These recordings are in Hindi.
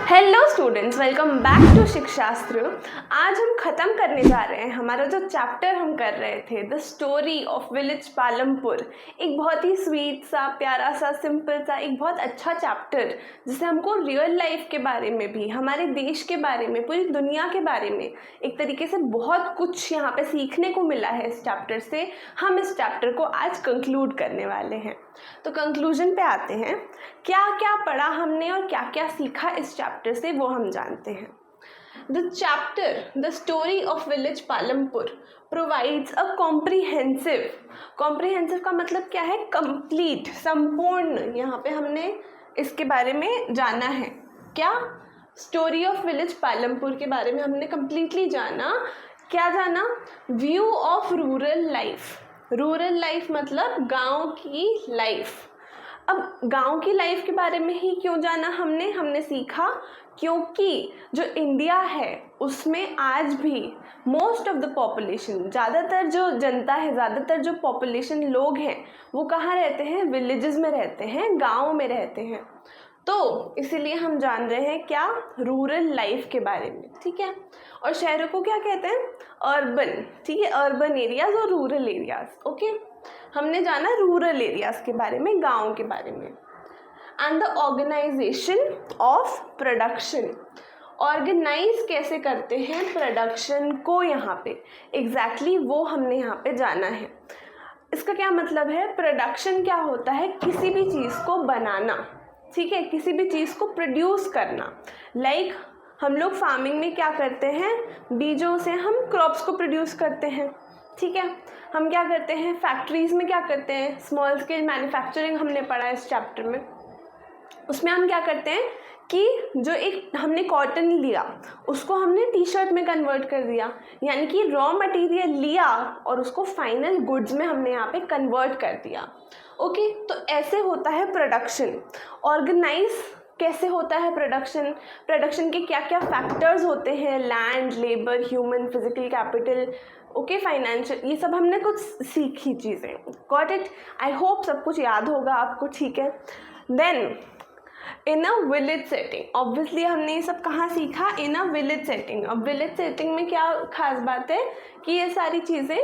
Hello students, welcome back to Shikshastra. आज हम ख़त्म करने जा रहे हैं हमारा जो चैप्टर हम कर रहे थे, the story of village Palampur. एक बहुत ही स्वीट सा, प्यारा सा, सिंपल सा, एक बहुत अच्छा चैप्टर जिससे हमको रियल लाइफ के बारे में भी, हमारे देश के बारे में, पूरी दुनिया के बारे में एक तरीके से बहुत कुछ यहाँ पे सीखने को मिला है। इस चैप्टर से हम इस चैप्टर को आज कंक्लूड करने वाले हैं। तो कंक्लूजन पे आते हैं। क्या क्या पढ़ा हमने और क्या क्या सीखा इस चैप्टर से, वो हम जानते हैं। The chapter the story of village Palampur provides a comprehensive का मतलब क्या है? कंप्लीट, संपूर्ण। यहाँ पे हमने इसके बारे में जाना है। क्या? स्टोरी ऑफ विलेज पालमपुर के बारे में हमने कंप्लीटली जाना। क्या जाना? View of rural life. Rural life मतलब गांव की लाइफ। अब गांव की लाइफ के बारे में ही क्यों जाना हमने सीखा क्योंकि जो इंडिया है उसमें आज भी मोस्ट ऑफ द पॉपुलेशन, ज़्यादातर जो जनता है, ज़्यादातर जो पॉपुलेशन लोग हैं वो कहाँ रहते हैं? विलेजेस में रहते हैं, गाँव में रहते हैं। तो इसीलिए हम जान रहे हैं क्या? रूरल लाइफ के बारे में। ठीक है। और शहरों को क्या कहते हैं? अर्बन। ठीक है, अर्बन एरियाज और रूरल एरियाज। ओके, हमने जाना रूरल एरियाज के बारे में, गांव के बारे में। And the organisation of production, organise कैसे करते हैं प्रोडक्शन को यहाँ पे, एग्जैक्टली वो हमने यहाँ पे जाना है। इसका क्या मतलब है? प्रोडक्शन क्या होता है? किसी भी चीज़ को बनाना। ठीक है, किसी भी चीज़ को प्रोड्यूस करना। लाइक हम लोग फार्मिंग में क्या करते हैं? बीजों से हम क्रॉप्स को प्रोड्यूस करते हैं। ठीक है। हम क्या करते हैं? फैक्ट्रीज़ में क्या करते हैं? स्मॉल स्केल मैन्युफैक्चरिंग हमने पढ़ा इस चैप्टर में। उसमें हम क्या करते हैं कि जो एक हमने कॉटन लिया उसको हमने टी शर्ट में कन्वर्ट कर दिया, यानी कि रॉ मटेरियल लिया और उसको फाइनल गुड्स में हमने यहाँ पे कन्वर्ट कर दिया। ओके, तो ऐसे होता है प्रोडक्शन। ऑर्गेनाइज कैसे होता है प्रोडक्शन? प्रोडक्शन के क्या क्या फैक्टर्स होते हैं? Land, labour, human, physical capital, okay, financial, ये सब हमने कुछ सीखी चीज़ें। Got it? आई होप सब कुछ याद होगा आपको। ठीक है। Then in a village setting, obviously हमने ये सब कहाँ सीखा? In a village setting. अब विलेज सेटिंग में क्या खास बात है कि ये सारी चीज़ें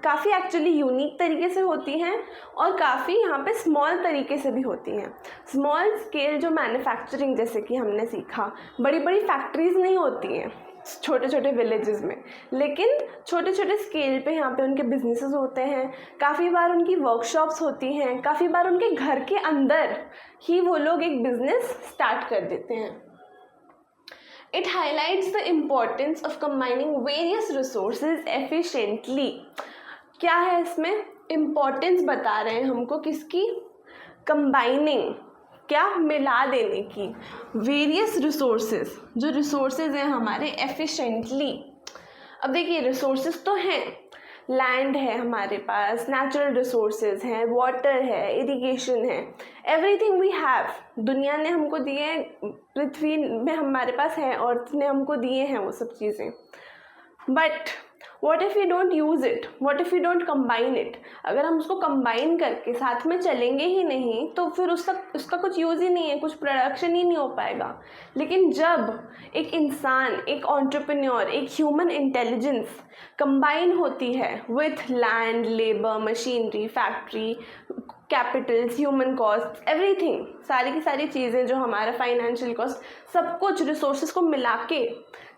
काफ़ी एक्चुअली यूनिक तरीके से होती हैं और काफ़ी यहाँ पे स्मॉल तरीके से भी होती हैं। स्मॉल स्केल जो मैन्युफैक्चरिंग, जैसे कि हमने सीखा, बड़ी बड़ी फैक्ट्रीज़ नहीं होती हैं छोटे छोटे विलेजेस में, लेकिन छोटे छोटे स्केल पे यहाँ पे उनके बिजनेसेस होते हैं। काफ़ी बार उनकी वर्कशॉप्स होती हैं, काफ़ी बार उनके घर के अंदर ही वो लोग एक बिजनेस स्टार्ट कर देते हैं। It highlights the importance of combining various resources efficiently. क्या है इसमें? इम्पोर्टेंस बता रहे हैं हमको किसकी? कंबाइनिंग, क्या? मिला देने की। वेरियस रिसोर्सेज, जो रिसोर्सेज हैं हमारे, एफिशिएंटली। अब देखिए, रिसोर्सेज तो हैं, लैंड है हमारे पास, नेचुरल रिसोर्सेज हैं, वाटर है, इरिगेशन है, एवरीथिंग वी हैव, दुनिया ने हमको दिए, पृथ्वी में हमारे पास है, अर्थ ने हमको दिए हैं वो सब चीज़ें। But what if you don't use it? What if you don't combine it? अगर हम उसको कंबाइन करके साथ में चलेंगे ही नहीं तो फिर उसका कुछ यूज़ ही नहीं है, कुछ प्रोडक्शन ही नहीं हो पाएगा। लेकिन जब एक इंसान, एक एंटरप्रेन्योर, एक ह्यूमन इंटेलिजेंस कंबाइन होती है with land, labour, machinery, factory, Capitals, human cost, everything, सारी की सारी चीज़ें, जो हमारा फाइनेंशियल कॉस्ट, सब कुछ रिसोर्सेज को मिला के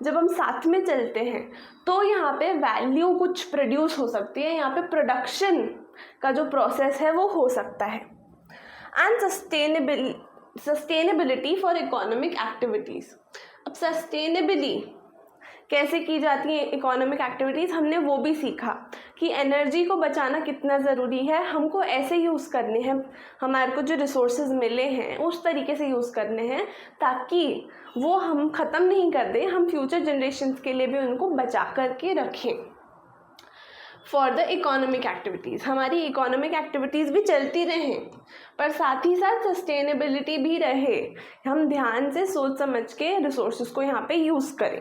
जब हम साथ में चलते हैं तो यहाँ पे वैल्यू कुछ प्रोड्यूस हो सकती है। यहाँ पे प्रोडक्शन का जो प्रोसेस है वो हो सकता है। And sustainability for economic activities. अब सस्टेनेबली कैसे की जाती है इकोनॉमिक एक्टिविटीज़, हमने वो भी सीखा कि एनर्जी को बचाना कितना ज़रूरी है। हमको ऐसे यूज़ करने हैं, हमारे को जो रिसोर्सेज मिले हैं उस तरीके से यूज़ करने हैं ताकि वो हम ख़त्म नहीं कर दें, हम फ्यूचर जनरेशन्स के लिए भी उनको बचा करके रखें। फॉर द इकोनॉमिक एक्टिविटीज़, हमारी इकोनॉमिक एक्टिविटीज़ भी चलती रहें पर साथ ही साथ सस्टेनेबिलिटी भी रहे। हम ध्यान से सोच समझ के रिसोर्सेज को यहाँ पे यूज़ करें।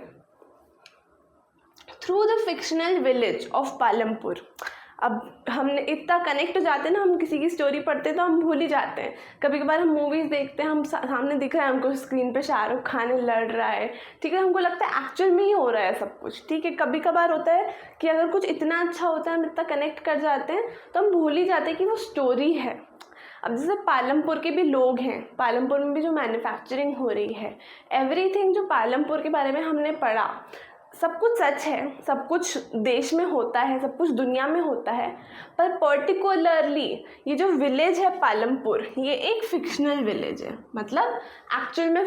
Through the fictional village of Palampur, अब हमने इतना कनेक्ट हो जाते हैं ना, हम किसी की स्टोरी पढ़ते हैं तो हम भूल ही जाते हैं। कभी कभार हम मूवीज़ देखते हैं, हम सामने दिख रहा है हमको स्क्रीन पे शाहरुख खान लड़ रहा है, ठीक है, हमको लगता है एक्चुअल में ही हो रहा है सब कुछ, ठीक है। कभी कभार होता है कि अगर कुछ इतना अच्छा होता है, हम इतना कनेक्ट कर जाते हैं तो हम भूल ही जाते हैं कि वो स्टोरी है। अब जैसे पालमपुर के भी लोग हैं, पालमपुर में भी जो मैन्युफैक्चरिंग हो रही है, एवरीथिंग जो पालमपुर के बारे में हमने पढ़ा, सब कुछ सच है, सब कुछ देश में होता है, सब कुछ दुनिया में होता है, पर पर्टिकुलरली ये जो विलेज है पालमपुर, ये एक फिक्शनल विलेज है। मतलब एक्चुअल में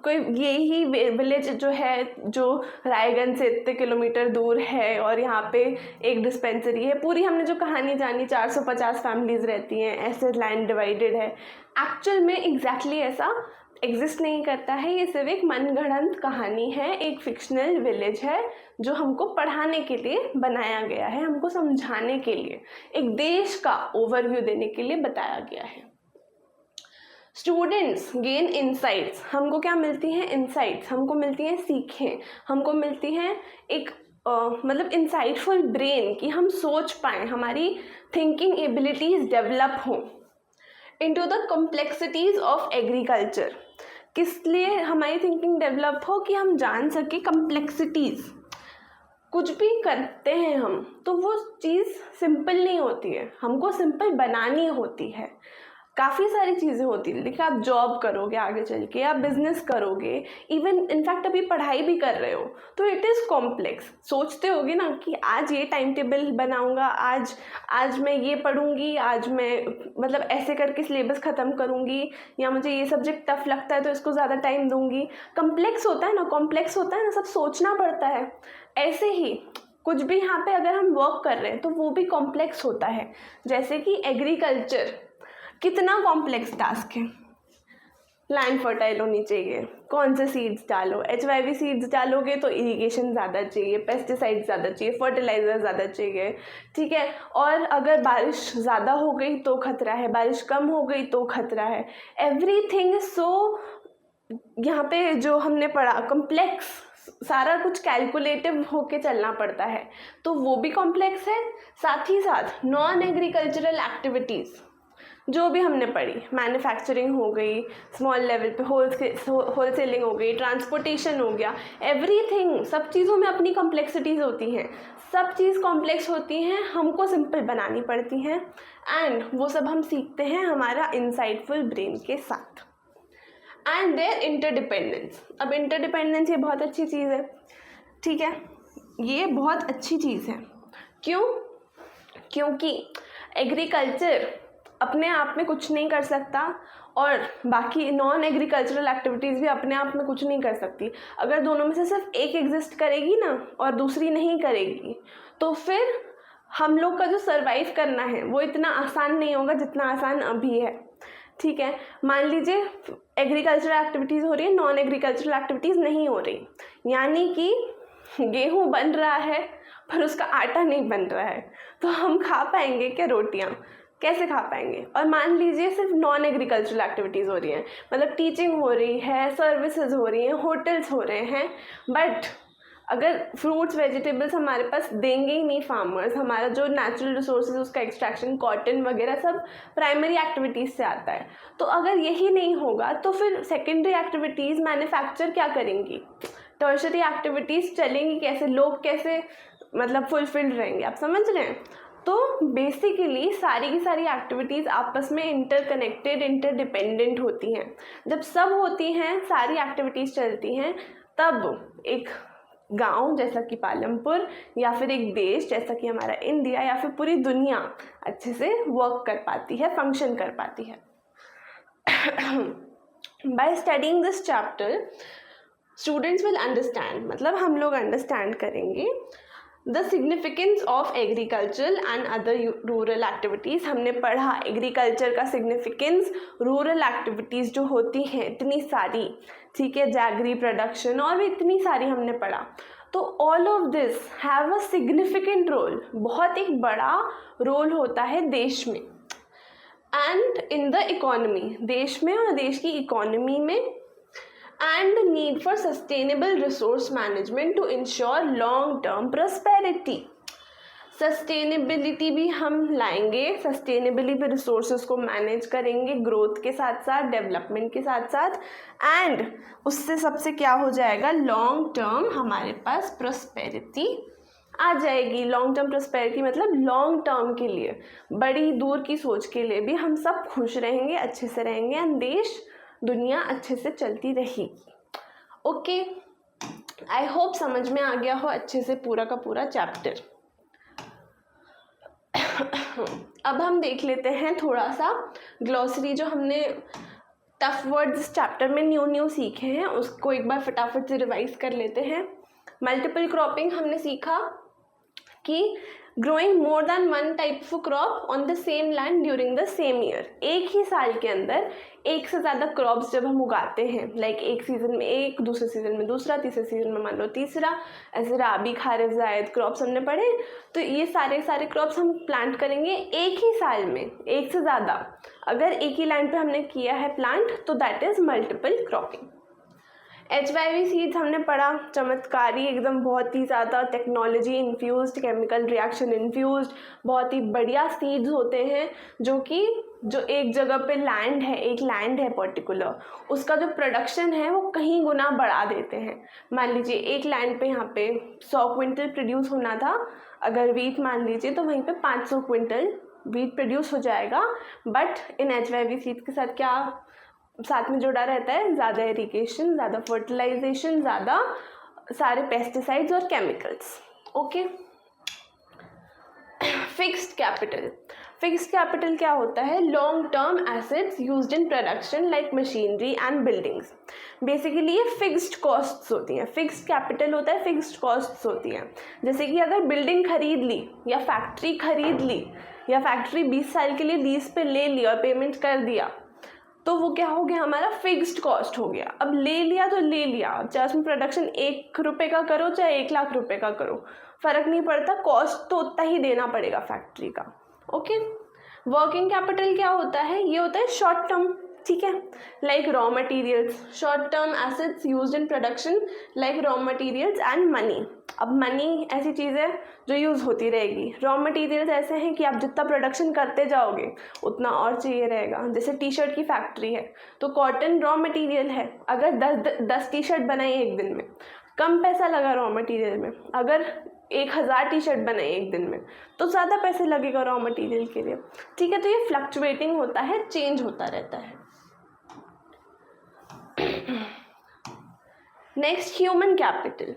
कोई यही विलेज जो है, जो रायगंज से इतने किलोमीटर दूर है और यहाँ पे एक डिस्पेंसरी है, पूरी हमने जो कहानी जानी 450 फैमिलीज़ रहती हैं, ऐसे लैंड डिवाइडेड है, एक्चुअल में एग्जैक्टली ऐसा एग्जिस्ट नहीं करता है। ये सिर्फ एक मनगढ़ंत कहानी है, एक फिक्शनल विलेज है जो हमको पढ़ाने के लिए बनाया गया है, हमको समझाने के लिए, एक देश का ओवरव्यू देने के लिए बताया गया है। स्टूडेंट्स गेन इनसाइट्स, हमको क्या मिलती हैं? इनसाइट्स, हमको मिलती हैं सीखें, हमको मिलती हैं एक मतलब इंसाइटफुल ब्रेन, कि हम सोच पाएँ, हमारी थिंकिंग एबिलिटीज़ डेवलप हों। Into the complexities of agriculture, किस लिए हमारी थिंकिंग डेवलप हो? कि हम जान सके कॉम्प्लेक्सिटीज़। कुछ भी करते हैं हम तो वो चीज़ सिंपल नहीं होती है, हमको सिंपल बनानी होती है। काफ़ी सारी चीज़ें होती हैं, देखिए आप जॉब करोगे आगे चल के, आप बिजनेस करोगे, इवन इनफैक्ट अभी पढ़ाई भी कर रहे हो तो इट इज़ कॉम्प्लेक्स। सोचते होगे ना कि आज ये टाइम टेबल बनाऊंगा, आज मैं ये पढ़ूंगी, आज मैं मतलब ऐसे करके सिलेबस ख़त्म करूंगी, या मुझे ये सब्जेक्ट टफ लगता है तो इसको ज़्यादा टाइम दूंगी। कॉम्प्लेक्स होता है ना, कॉम्प्लेक्स होता है ना, सब सोचना पड़ता है। ऐसे ही कुछ भी यहाँ पे अगर हम वर्क कर रहे हैं तो वो भी कॉम्प्लेक्स होता है। जैसे कि एग्रीकल्चर कितना कॉम्प्लेक्स टास्क है। लैंड फर्टाइल होनी चाहिए, कौन से सीड्स डालो, HYV सीड्स डालोगे तो इरिगेशन ज़्यादा चाहिए, पेस्टिसाइड ज़्यादा चाहिए, फर्टिलाइज़र ज़्यादा चाहिए, ठीक है। और अगर बारिश ज़्यादा हो गई तो खतरा है, बारिश कम हो गई तो खतरा है। एवरीथिंग सो यहाँ पे जो हमने पढ़ा कॉम्प्लेक्स, सारा कुछ कैलकुलेटिव होके चलना पड़ता है, तो वो भी कॉम्प्लेक्स है। साथ ही साथ नॉन एग्रीकल्चरल एक्टिविटीज़ जो भी हमने पढ़ी, मैन्युफैक्चरिंग हो गई, स्मॉल लेवल पे होलसेलिंग हो गई, ट्रांसपोर्टेशन हो गया, एवरीथिंग, सब चीज़ों में अपनी कॉम्प्लेक्सिटीज़ होती हैं। सब चीज़ कॉम्प्लेक्स होती हैं, हमको सिंपल बनानी पड़ती हैं, एंड वो सब हम सीखते हैं हमारा इंसाइटफुल ब्रेन के साथ। एंड देयर इंटरडिपेंडेंस, अब इंटरडिपेंडेंस ये बहुत अच्छी चीज़ है, ठीक है, ये बहुत अच्छी चीज़ है। क्यों? क्योंकि एग्रीकल्चर अपने आप में कुछ नहीं कर सकता और बाकी नॉन एग्रीकल्चरल एक्टिविटीज़ भी अपने आप में कुछ नहीं कर सकती। अगर दोनों में से सिर्फ एक एग्जिस्ट करेगी ना और दूसरी नहीं करेगी तो फिर हम लोग का जो सर्वाइव करना है वो इतना आसान नहीं होगा जितना आसान अभी है, ठीक है। मान लीजिए एग्रीकल्चरल एक्टिविटीज़ हो रही है, नॉन एग्रीकल्चरल एक्टिविटीज़ नहीं हो रही, यानी कि गेहूँ बन रहा है पर उसका आटा नहीं बन रहा है, तो हम खा पाएंगे क्या रोटियाँ? कैसे खा पाएंगे? और मान लीजिए सिर्फ नॉन एग्रीकल्चरल एक्टिविटीज़ हो रही हैं, मतलब टीचिंग हो रही है, सर्विसेज हो रही हैं, होटल्स हो रहे हैं, बट अगर फ्रूट्स वेजिटेबल्स हमारे पास देंगे ही नहीं फार्मर्स, हमारा जो नेचुरल रिसोर्सेज उसका एक्सट्रैक्शन, कॉटन वगैरह सब प्राइमरी एक्टिविटीज़ से आता है, तो अगर यही नहीं होगा तो फिर सेकेंडरी एक्टिविटीज़ मैन्युफैक्चर क्या करेंगी? टर्शरी एक्टिविटीज़ चलेंगी कैसे? लोग कैसे मतलब फुलफिल्ड रहेंगे? आप समझ रहे हैं? तो बेसिकली सारी की सारी एक्टिविटीज़ आपस में इंटरकनेक्टेड, इंटरडिपेंडेंट होती हैं। जब सब होती हैं, सारी एक्टिविटीज़ चलती हैं, तब एक गांव जैसा कि पालमपुर या फिर एक देश जैसा कि हमारा इंडिया या फिर पूरी दुनिया अच्छे से वर्क कर पाती है, फंक्शन कर पाती है। By studying this chapter students will understand, मतलब हम लोग अंडरस्टैंड करेंगे the significance of agriculture and other rural activities. हमने पढ़ा एग्रीकल्चर का सिग्निफिकेंस, रूरल एक्टिविटीज़ जो होती हैं इतनी सारी, ठीक है, जैगरी प्रोडक्शन और भी इतनी सारी हमने पढ़ा। तो all of this have a significant role, बहुत एक बड़ा रोल होता है देश में, एंड इन द इकोनॉमी, देश में और देश की इकोनॉमी में, and the need for sustainable resource management to ensure long term prosperity। Sustainability भी हम लाएंगे, सस्टेनेबली भी रिसोर्सेज को मैनेज करेंगे ग्रोथ के साथ साथ, डेवलपमेंट के साथ साथ, एंड उससे सबसे क्या हो जाएगा, लॉन्ग टर्म हमारे पास प्रोस्पेरिटी आ जाएगी। लॉन्ग टर्म प्रोस्पेरिटी मतलब लॉन्ग टर्म के लिए, बड़ी दूर की सोच के लिए भी हम सब खुश रहेंगे, अच्छे से रहेंगे, एंड देश दुनिया अच्छे से चलती रहेगी। ओके, आई होप समझ में आ गया हो अच्छे से पूरा का पूरा चैप्टर। अब हम देख लेते हैं थोड़ा सा ग्लॉसरी, जो हमने टफ वर्ड्स इस चैप्टर में न्यू सीखे हैं उसको एक बार फटाफट से रिवाइज कर लेते हैं। मल्टीपल क्रॉपिंग हमने सीखा कि growing more than one type of crop on the same land during the same year, एक ही साल के अंदर एक से ज़्यादा क्रॉप्स जब हम उगाते हैं, लाइक एक सीज़न में एक, दूसरे सीज़न में दूसरा, तीसरे सीज़न में मान लो तीसरा, ऐसे राबी खारिफ जायद क्रॉप्स हमने पढ़े, तो ये सारे क्रॉप्स हम प्लांट करेंगे एक ही साल में, एक से ज़्यादा। अगर एक ही लैंड पे हमने किया है प्लांट तो that is multiple cropping. HYV seeds हमने पढ़ा, चमत्कारी एकदम, बहुत ही ज़्यादा technology infused, chemical reaction infused, बहुत ही बढ़िया सीड्स होते हैं जो एक जगह पे लैंड है, एक लैंड है पर्टिकुलर, उसका जो प्रोडक्शन है वो कहीं गुना बढ़ा देते हैं। मान लीजिए एक लैंड पे यहाँ पे 100 क्विंटल प्रोड्यूस होना था, अगर वीट मान लीजिए तो वहीं पे 500 क्विंटल वीट प्रोड्यूस हो जाएगा। बट इन HYV सीड्स के साथ क्या साथ में जुड़ा रहता है, ज़्यादा इरिगेशन, ज़्यादा फर्टिलाइजेशन, ज़्यादा सारे पेस्टिसाइड्स और chemicals. Okay, fixed capital. Fixed capital क्या होता है, long term assets used in production like machinery and buildings. Basically ये फिक्स्ड कॉस्ट्स होती हैं, फिक्स्ड कैपिटल होता है, फिक्स्ड कॉस्ट्स होती हैं। जैसे कि अगर बिल्डिंग खरीद ली या फैक्ट्री खरीद ली या फैक्ट्री 20 साल के लिए लीज पे ले ली और पेमेंट कर दिया, तो वो क्या हो गया, हमारा फिक्स्ड कॉस्ट हो गया। अब ले लिया तो ले लिया, चाहे उसमें प्रोडक्शन 1 रुपये का करो चाहे 1 लाख रुपए का करो, फ़र्क नहीं पड़ता, कॉस्ट तो उतना ही देना पड़ेगा फैक्ट्री का। ओके, वर्किंग कैपिटल क्या होता है, ये होता है शॉर्ट टर्म, ठीक है, like raw materials, short term assets used in production like raw materials and money. अब मनी ऐसी चीज़ है जो यूज़ होती रहेगी, रॉ मटेरियल्स ऐसे हैं कि आप जितना प्रोडक्शन करते जाओगे उतना और चाहिए रहेगा। जैसे टी शर्ट की फैक्ट्री है तो कॉटन रॉ मटेरियल है, अगर 10 टी शर्ट बनाई एक दिन में, कम पैसा लगा रॉ मटेरियल में। अगर 1000 टी शर्ट बनाई एक दिन में तो ज़्यादा पैसे लगेगा रॉ मटेरियल के लिए, ठीक है। तो ये फ्लक्चुएटिंग होता है, चेंज होता रहता है। Next, human capital.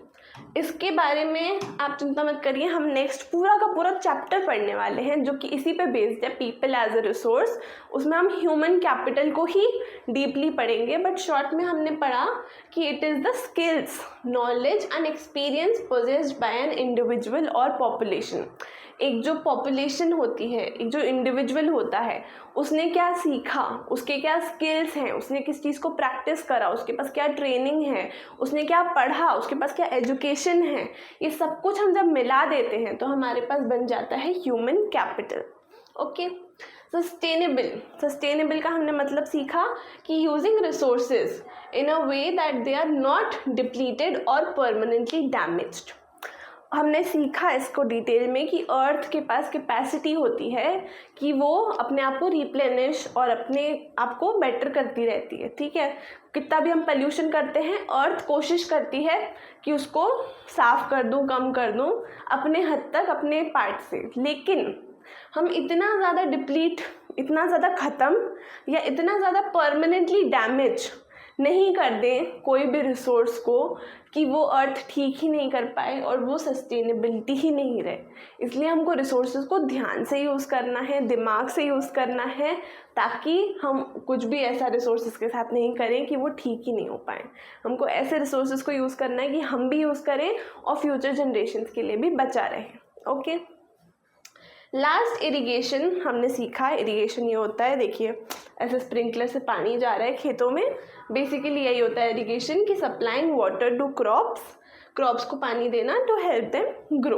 इसके बारे में आप चिंता मत करिए, हम नेक्स्ट पूरा का पूरा चैप्टर पढ़ने वाले हैं जो कि इसी पे बेस्ड है, पीपल एज अ रिसोर्स। उसमें हम ह्यूमन कैपिटल को ही डीपली पढ़ेंगे, बट शॉर्ट में हमने पढ़ा कि it is the skills, knowledge and experience possessed by an individual और पॉपुलेशन। एक जो पॉपुलेशन होती है, एक जो इंडिविजुअल होता है, उसने क्या सीखा, उसके क्या स्किल्स हैं, उसने किस चीज़ को प्रैक्टिस करा, उसके पास क्या ट्रेनिंग है, उसने क्या पढ़ा, उसके पास क्या एजुकेशन है, ये सब कुछ हम जब मिला देते हैं तो हमारे पास बन जाता है ह्यूमन कैपिटल। ओके, सस्टेनेबल का हमने मतलब सीखा कि using resources in a way that they are not depleted और परमानेंटली डैमेज्ड। हमने सीखा इसको डिटेल में कि अर्थ के पास कैपेसिटी होती है कि वो अपने आप को रिप्लेनिश और अपने आप को बेटर करती रहती है, ठीक है। कितना भी हम पोल्यूशन करते हैं, अर्थ कोशिश करती है कि उसको साफ़ कर दूं, कम कर दूं अपने हद तक, अपने पार्ट से। लेकिन हम इतना ज़्यादा डिप्लीट, इतना ज़्यादा ख़त्म या इतना ज़्यादा परमानेंटली डैमेज नहीं कर दें कोई भी रिसोर्स को कि वो अर्थ ठीक ही नहीं कर पाए और वो सस्टेनेबिलिटी ही नहीं रहे। इसलिए हमको रिसोर्सेज को ध्यान से यूज़ करना है, दिमाग से यूज़ करना है, ताकि हम कुछ भी ऐसा रिसोर्सेज के साथ नहीं करें कि वो ठीक ही नहीं हो पाए। हमको ऐसे रिसोर्सेज को यूज़ करना है कि हम भी यूज़ करें और फ्यूचर जनरेशन्स के लिए भी बचा रहें। ओके, लास्ट इरिगेशन हमने सीखा। इरिगेशन ये होता है, देखिए ऐसे स्प्रिंकलर से पानी जा रहा है खेतों में, बेसिकली यही होता है इरिगेशन की सप्लाइंग वाटर टू क्रॉप्स को पानी देना to help them grow.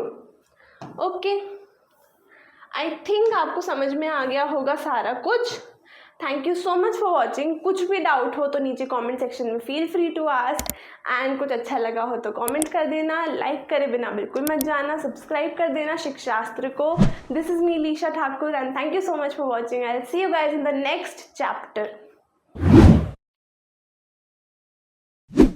Okay, I think आपको समझ में आ गया होगा सारा कुछ। Thank you so much for watching. कुछ भी डाउट हो तो नीचे कमेंट सेक्शन में feel free to ask, and कुछ अच्छा लगा हो तो कमेंट कर देना, लाइक करे बिना बिल्कुल मत जाना, सब्सक्राइब कर देना शिक्षास्त्र को। This is me Lisha Thakur and thank you so much for watching. I will see you guys in the next chapter.